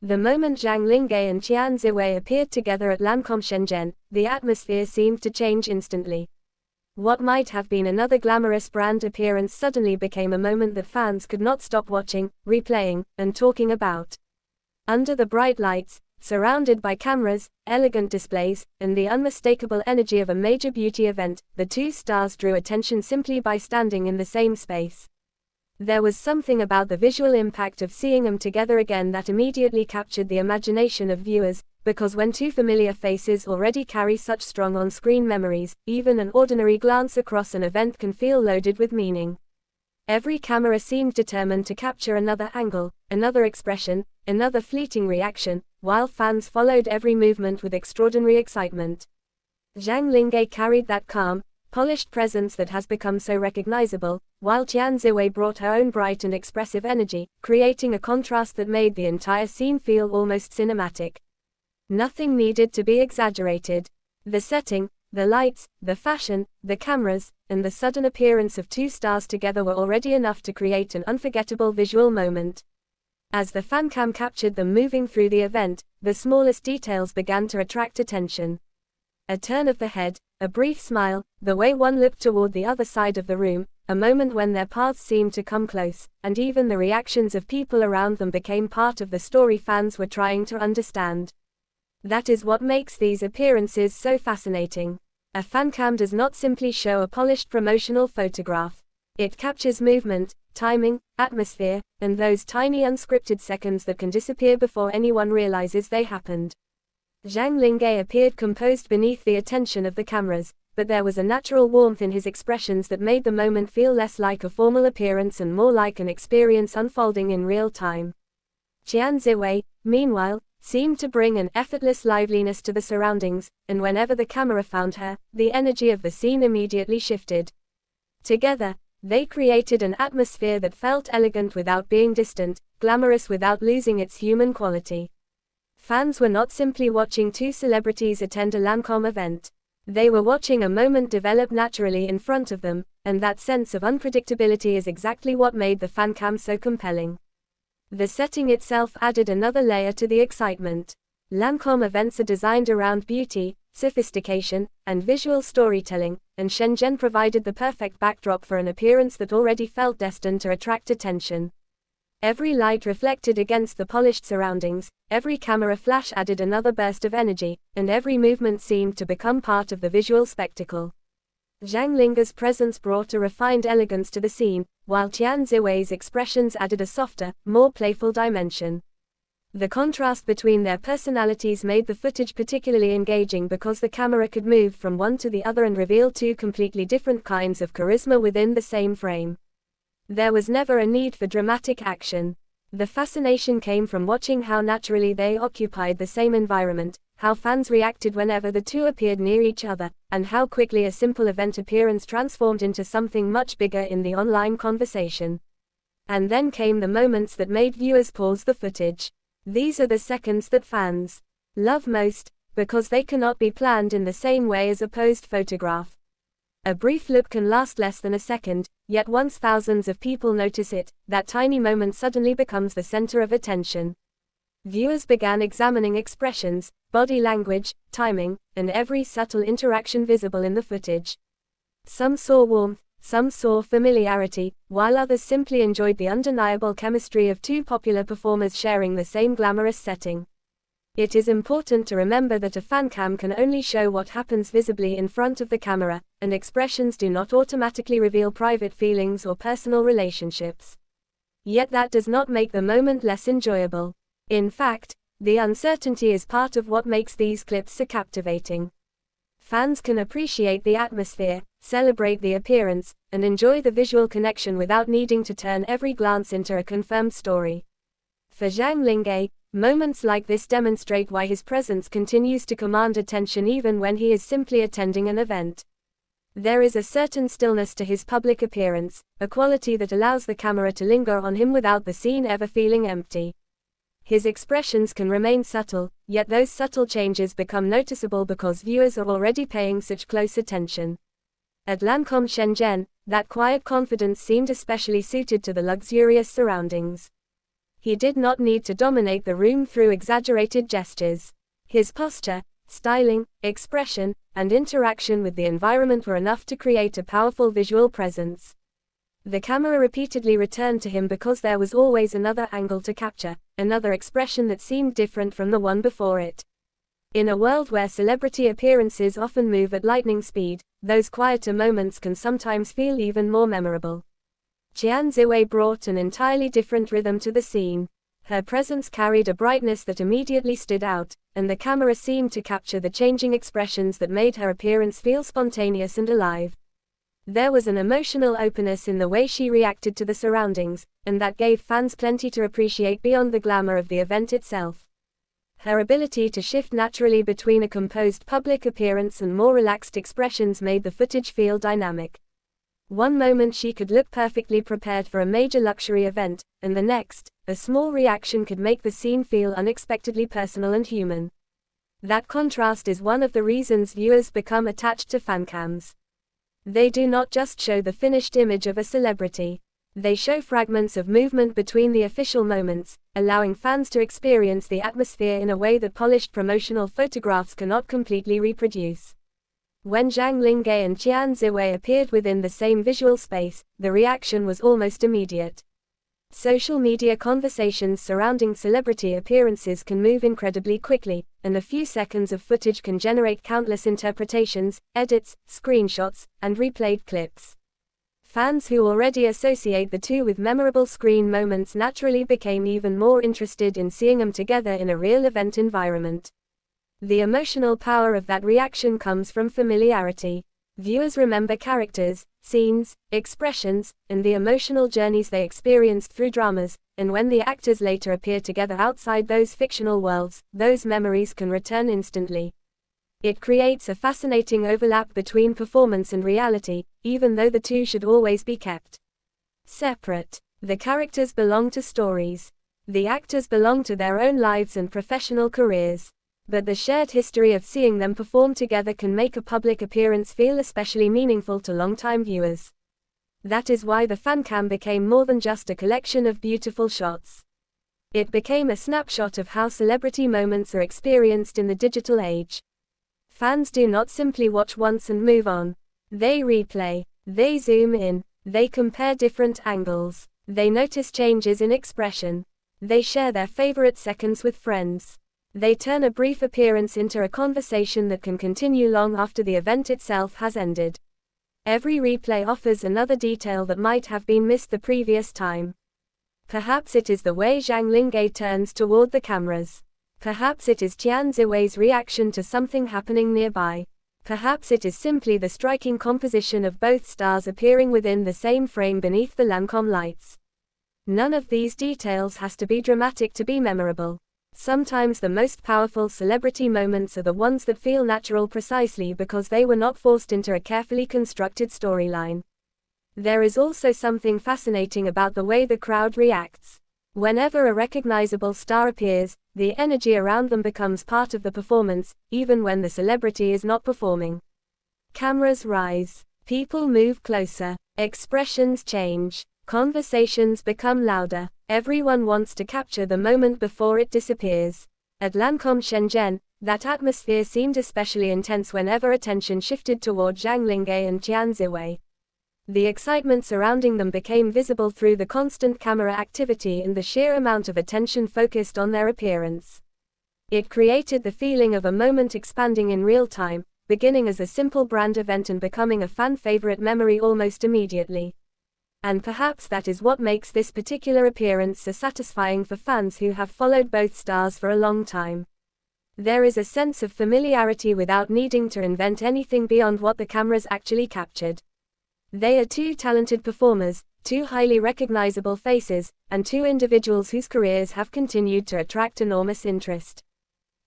The moment Zhang Linghe and Xiwei appeared together at Lancôme Shenzhen, the atmosphere seemed to change instantly. What might have been another glamorous brand appearance suddenly became a moment that fans could not stop watching, replaying, and talking about. Under the bright lights, surrounded by cameras, elegant displays, and the unmistakable energy of a major beauty event, the two stars drew attention simply by standing in the same space. There was something about the visual impact of seeing them together again that immediately captured the imagination of viewers, because when two familiar faces already carry such strong on-screen memories, even an ordinary glance across an event can feel loaded with meaning. Every camera seemed determined to capture another angle, another expression, another fleeting reaction, while fans followed every movement with extraordinary excitement. Zhang Linghe carried that calm, polished presence that has become so recognizable, while Xiwei brought her own bright and expressive energy, creating a contrast that made the entire scene feel almost cinematic. Nothing needed to be exaggerated. The setting, the lights, the fashion, the cameras, and the sudden appearance of two stars together were already enough to create an unforgettable visual moment. As the Fancam captured them moving through the event, the smallest details began to attract attention. A turn of the head, a brief smile, the way one looked toward the other side of the room, a moment when their paths seemed to come close, and even the reactions of people around them became part of the story fans were trying to understand. That is what makes these appearances so fascinating. A fancam does not simply show a polished promotional photograph. It captures movement, timing, atmosphere, and those tiny unscripted seconds that can disappear before anyone realizes they happened. Zhang Linghe appeared composed beneath the attention of the cameras, but there was a natural warmth in his expressions that made the moment feel less like a formal appearance and more like an experience unfolding in real time. Xiwei, meanwhile, seemed to bring an effortless liveliness to the surroundings, and whenever the camera found her, the energy of the scene immediately shifted. Together, they created an atmosphere that felt elegant without being distant, glamorous without losing its human quality. Fans were not simply watching two celebrities attend a Lancôme event. They were watching a moment develop naturally in front of them, and that sense of unpredictability is exactly what made the Fancam so compelling. The setting itself added another layer to the excitement. Lancôme events are designed around beauty, sophistication, and visual storytelling, and Shenzhen provided the perfect backdrop for an appearance that already felt destined to attract attention. Every light reflected against the polished surroundings, every camera flash added another burst of energy, and every movement seemed to become part of the visual spectacle. Zhang Linghe's presence brought a refined elegance to the scene, while Xiwei's expressions added a softer, more playful dimension. The contrast between their personalities made the footage particularly engaging because the camera could move from one to the other and reveal two completely different kinds of charisma within the same frame. There was never a need for dramatic action. The fascination came from watching how naturally they occupied the same environment, how fans reacted whenever the two appeared near each other, and how quickly a simple event appearance transformed into something much bigger in the online conversation. And then came the moments that made viewers pause the footage. These are the seconds that fans love most, because they cannot be planned in the same way as a posed photograph. A brief look can last less than a second, yet once thousands of people notice it, that tiny moment suddenly becomes the center of attention. Viewers began examining expressions, body language, timing, and every subtle interaction visible in the footage. Some saw warmth, some saw familiarity, while others simply enjoyed the undeniable chemistry of two popular performers sharing the same glamorous setting. It is important to remember that a fancam can only show what happens visibly in front of the camera, and expressions do not automatically reveal private feelings or personal relationships. Yet that does not make the moment less enjoyable. In fact, the uncertainty is part of what makes these clips so captivating. Fans can appreciate the atmosphere, celebrate the appearance, and enjoy the visual connection without needing to turn every glance into a confirmed story. For Zhang Linghe, moments like this demonstrate why his presence continues to command attention even when he is simply attending an event. There is a certain stillness to his public appearance, a quality that allows the camera to linger on him without the scene ever feeling empty. His expressions can remain subtle, yet those subtle changes become noticeable because viewers are already paying such close attention. At Lancôme Shenzhen, that quiet confidence seemed especially suited to the luxurious surroundings. He did not need to dominate the room through exaggerated gestures. His posture, styling, expression, and interaction with the environment were enough to create a powerful visual presence. The camera repeatedly returned to him because there was always another angle to capture, another expression that seemed different from the one before it. In a world where celebrity appearances often move at lightning speed, those quieter moments can sometimes feel even more memorable. Xiwei brought an entirely different rhythm to the scene. Her presence carried a brightness that immediately stood out, and the camera seemed to capture the changing expressions that made her appearance feel spontaneous and alive. There was an emotional openness in the way she reacted to the surroundings, and that gave fans plenty to appreciate beyond the glamour of the event itself. Her ability to shift naturally between a composed public appearance and more relaxed expressions made the footage feel dynamic. One moment she could look perfectly prepared for a major luxury event, and the next, a small reaction could make the scene feel unexpectedly personal and human. That contrast is one of the reasons viewers become attached to fancams. They do not just show the finished image of a celebrity. They show fragments of movement between the official moments, allowing fans to experience the atmosphere in a way that polished promotional photographs cannot completely reproduce. When Zhang, Linghe and Xiwei appeared within the same visual space, the reaction was almost immediate. Social media conversations surrounding celebrity appearances can move incredibly quickly, and a few seconds of footage can generate countless interpretations, edits, screenshots, and replayed clips. Fans who already associate the two with memorable screen moments naturally became even more interested in seeing them together in a real event environment. The emotional power of that reaction comes from familiarity. Viewers remember characters, scenes, expressions, and the emotional journeys they experienced through dramas, and when the actors later appear together outside those fictional worlds, those memories can return instantly. It creates a fascinating overlap between performance and reality, even though the two should always be kept separate. The characters belong to stories. The actors belong to their own lives and professional careers. But the shared history of seeing them perform together can make a public appearance feel especially meaningful to longtime viewers. That is why the Fancam became more than just a collection of beautiful shots. It became a snapshot of how celebrity moments are experienced in the digital age. Fans do not simply watch once and move on. They replay, they zoom in, they compare different angles, they notice changes in expression. They share their favorite seconds with friends. They turn a brief appearance into a conversation that can continue long after the event itself has ended. Every replay offers another detail that might have been missed the previous time. Perhaps it is the way Zhang Linghe turns toward the cameras. Perhaps it is Xiwei's reaction to something happening nearby. Perhaps it is simply the striking composition of both stars appearing within the same frame beneath the Lancôme lights. None of these details has to be dramatic to be memorable. Sometimes the most powerful celebrity moments are the ones that feel natural precisely because they were not forced into a carefully constructed storyline. There is also something fascinating about the way the crowd reacts. Whenever a recognizable star appears, the energy around them becomes part of the performance, even when the celebrity is not performing. Cameras rise, people move closer, expressions change, conversations become louder. Everyone wants to capture the moment before it disappears. At Lancôme Shenzhen, that atmosphere seemed especially intense whenever attention shifted toward Zhang Linghe and Xiwei. The excitement surrounding them became visible through the constant camera activity and the sheer amount of attention focused on their appearance. It created the feeling of a moment expanding in real time, beginning as a simple brand event and becoming a fan favorite memory almost immediately. And perhaps that is what makes this particular appearance so satisfying for fans who have followed both stars for a long time. There is a sense of familiarity without needing to invent anything beyond what the cameras actually captured. They are two talented performers, two highly recognizable faces, and two individuals whose careers have continued to attract enormous interest.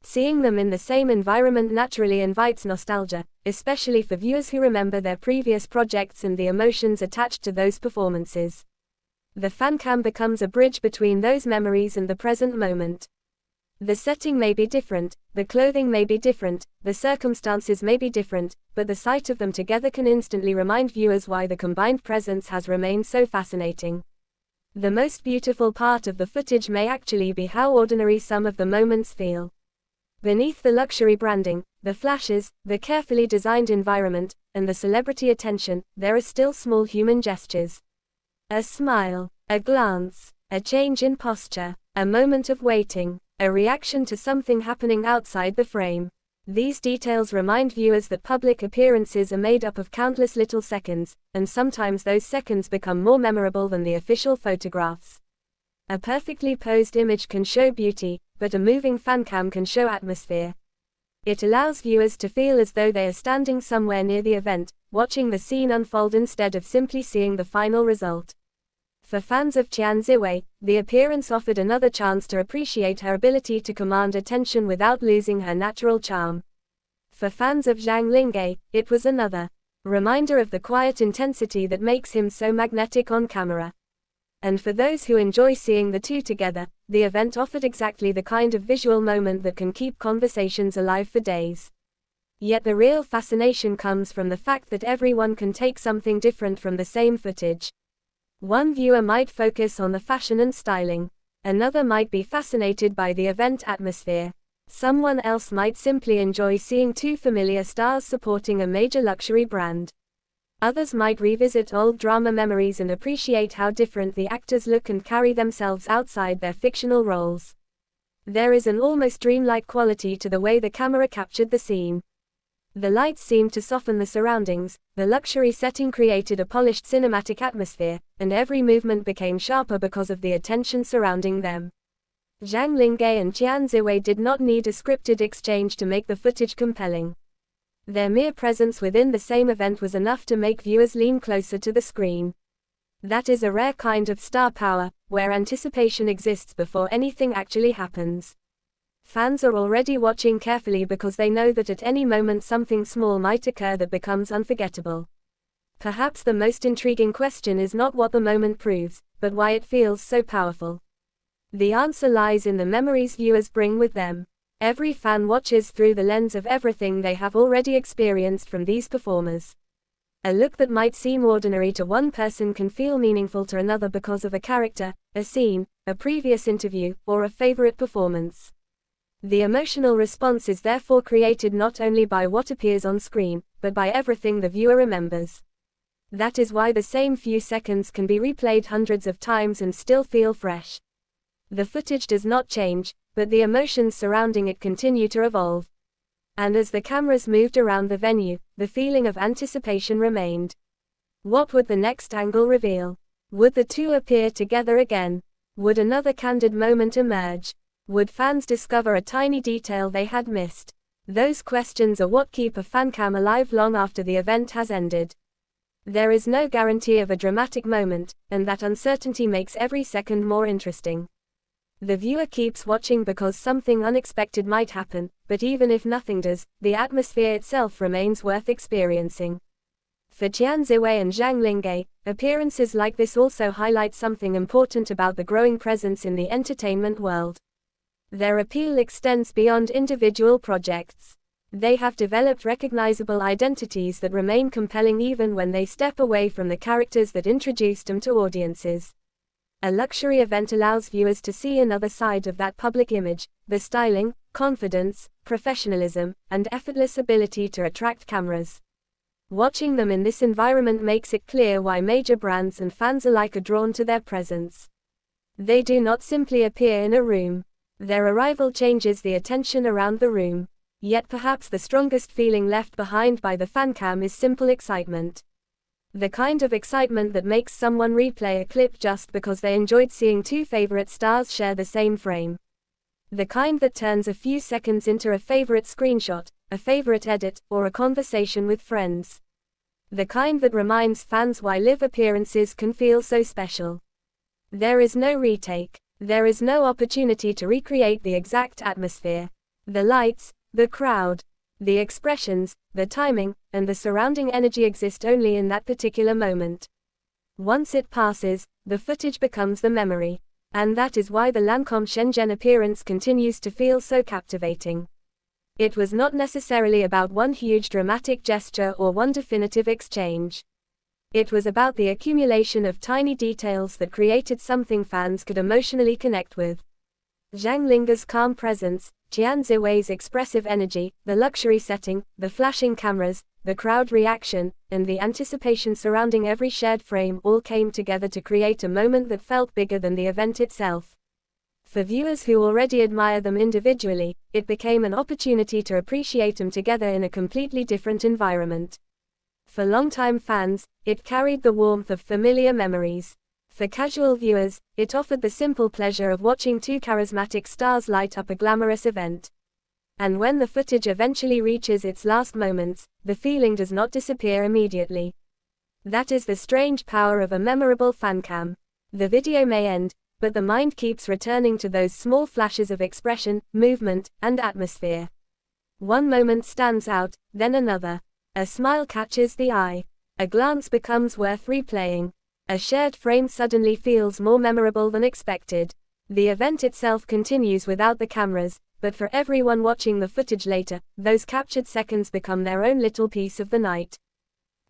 Seeing them in the same environment naturally invites nostalgia, especially for viewers who remember their previous projects and the emotions attached to those performances. The Fancam becomes a bridge between those memories and the present moment. The setting may be different, the clothing may be different, the circumstances may be different, but the sight of them together can instantly remind viewers why the combined presence has remained so fascinating. The most beautiful part of the footage may actually be how ordinary some of the moments feel. Beneath the luxury branding, the flashes, the carefully designed environment, and the celebrity attention, there are still small human gestures. A smile, a glance, a change in posture, a moment of waiting, a reaction to something happening outside the frame. These details remind viewers that public appearances are made up of countless little seconds, and sometimes those seconds become more memorable than the official photographs. A perfectly posed image can show beauty, but a moving fancam can show atmosphere. It allows viewers to feel as though they are standing somewhere near the event, watching the scene unfold instead of simply seeing the final result. For fans of Xiwei, the appearance offered another chance to appreciate her ability to command attention without losing her natural charm. For fans of Zhang Linghe, it was another reminder of the quiet intensity that makes him so magnetic on camera. And for those who enjoy seeing the two together, the event offered exactly the kind of visual moment that can keep conversations alive for days. Yet the real fascination comes from the fact that everyone can take something different from the same footage. One viewer might focus on the fashion and styling. Another might be fascinated by the event atmosphere. Someone else might simply enjoy seeing two familiar stars supporting a major luxury brand. Others might revisit old drama memories and appreciate how different the actors look and carry themselves outside their fictional roles. There is an almost dreamlike quality to the way the camera captured the scene. The lights seemed to soften the surroundings, the luxury setting created a polished cinematic atmosphere, and every movement became sharper because of the attention surrounding them. Zhang Linghe and Xiwei did not need a scripted exchange to make the footage compelling. Their mere presence within the same event was enough to make viewers lean closer to the screen. That is a rare kind of star power, where anticipation exists before anything actually happens. Fans are already watching carefully because they know that at any moment something small might occur that becomes unforgettable. Perhaps the most intriguing question is not what the moment proves, but why it feels so powerful. The answer lies in the memories viewers bring with them. Every fan watches through the lens of everything they have already experienced from these performers. A look that might seem ordinary to one person can feel meaningful to another because of a character, a scene, a previous interview, or a favorite performance. The emotional response is therefore created not only by what appears on screen, but by everything the viewer remembers. That is why the same few seconds can be replayed hundreds of times and still feel fresh. The footage does not change, but the emotions surrounding it continue to evolve. And as the cameras moved around the venue, the feeling of anticipation remained. What would the next angle reveal? Would the two appear together again? Would another candid moment emerge? Would fans discover a tiny detail they had missed? Those questions are what keep a fancam alive long after the event has ended. There is no guarantee of a dramatic moment, and that uncertainty makes every second more interesting. The viewer keeps watching because something unexpected might happen, but even if nothing does, the atmosphere itself remains worth experiencing. For Xiwei and Zhang Linghe, appearances like this also highlight something important about the growing presence in the entertainment world. Their appeal extends beyond individual projects. They have developed recognizable identities that remain compelling even when they step away from the characters that introduced them to audiences. A luxury event allows viewers to see another side of that public image, the styling, confidence, professionalism, and effortless ability to attract cameras. Watching them in this environment makes it clear why major brands and fans alike are drawn to their presence. They do not simply appear in a room. Their arrival changes the attention around the room. Yet perhaps the strongest feeling left behind by the fancam is simple excitement. The kind of excitement that makes someone replay a clip just because they enjoyed seeing two favorite stars share the same frame. The kind that turns a few seconds into a favorite screenshot, a favorite edit, or a conversation with friends. The kind that reminds fans why live appearances can feel so special. There is no retake. There is no opportunity to recreate the exact atmosphere. The lights, the crowd, the expressions, the timing, and the surrounding energy exist only in that particular moment. Once it passes, the footage becomes the memory. And that is why the Lancôme Shenzhen appearance continues to feel so captivating. It was not necessarily about one huge dramatic gesture or one definitive exchange. It was about the accumulation of tiny details that created something fans could emotionally connect with. Zhang Linghe's calm presence, Tian Xiwei's expressive energy, the luxury setting, the flashing cameras, the crowd reaction, and the anticipation surrounding every shared frame all came together to create a moment that felt bigger than the event itself. For viewers who already admire them individually, it became an opportunity to appreciate them together in a completely different environment. For longtime fans, it carried the warmth of familiar memories. For casual viewers, it offered the simple pleasure of watching two charismatic stars light up a glamorous event. And when the footage eventually reaches its last moments, the feeling does not disappear immediately. That is the strange power of a memorable fancam. The video may end, but the mind keeps returning to those small flashes of expression, movement, and atmosphere. One moment stands out, then another. A smile catches the eye. A glance becomes worth replaying. A shared frame suddenly feels more memorable than expected. The event itself continues without the cameras, but for everyone watching the footage later, those captured seconds become their own little piece of the night.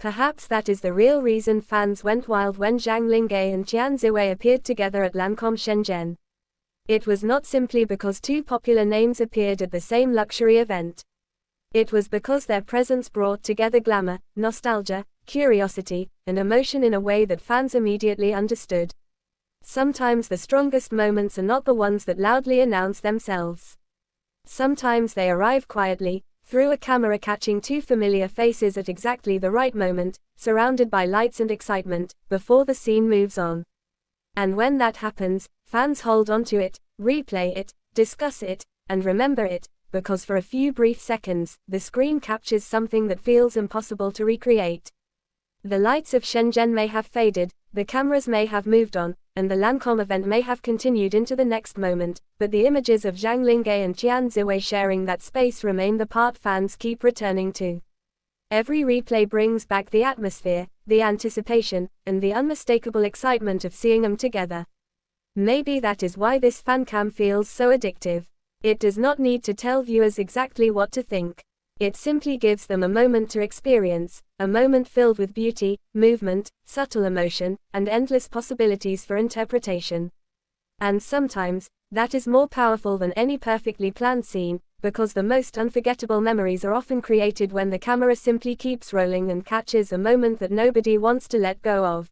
Perhaps that is the real reason fans went wild when Zhang Linghe and Tian Xiwei appeared together at Lancôme Shenzhen. It was not simply because two popular names appeared at the same luxury event. It was because their presence brought together glamour, nostalgia, curiosity, and emotion in a way that fans immediately understood. Sometimes the strongest moments are not the ones that loudly announce themselves. Sometimes they arrive quietly, through a camera catching two familiar faces at exactly the right moment, surrounded by lights and excitement, before the scene moves on. And when that happens, fans hold onto it, replay it, discuss it, and remember it, because for a few brief seconds, the screen captures something that feels impossible to recreate. The lights of Shenzhen may have faded, the cameras may have moved on, and the Lancôme event may have continued into the next moment, but the images of Zhang Linghe and Tian Xiwei sharing that space remain the part fans keep returning to. Every replay brings back the atmosphere, the anticipation, and the unmistakable excitement of seeing them together. Maybe that is why this fancam feels so addictive. It does not need to tell viewers exactly what to think. It simply gives them a moment to experience, a moment filled with beauty, movement, subtle emotion, and endless possibilities for interpretation. And sometimes, that is more powerful than any perfectly planned scene, because the most unforgettable memories are often created when the camera simply keeps rolling and catches a moment that nobody wants to let go of.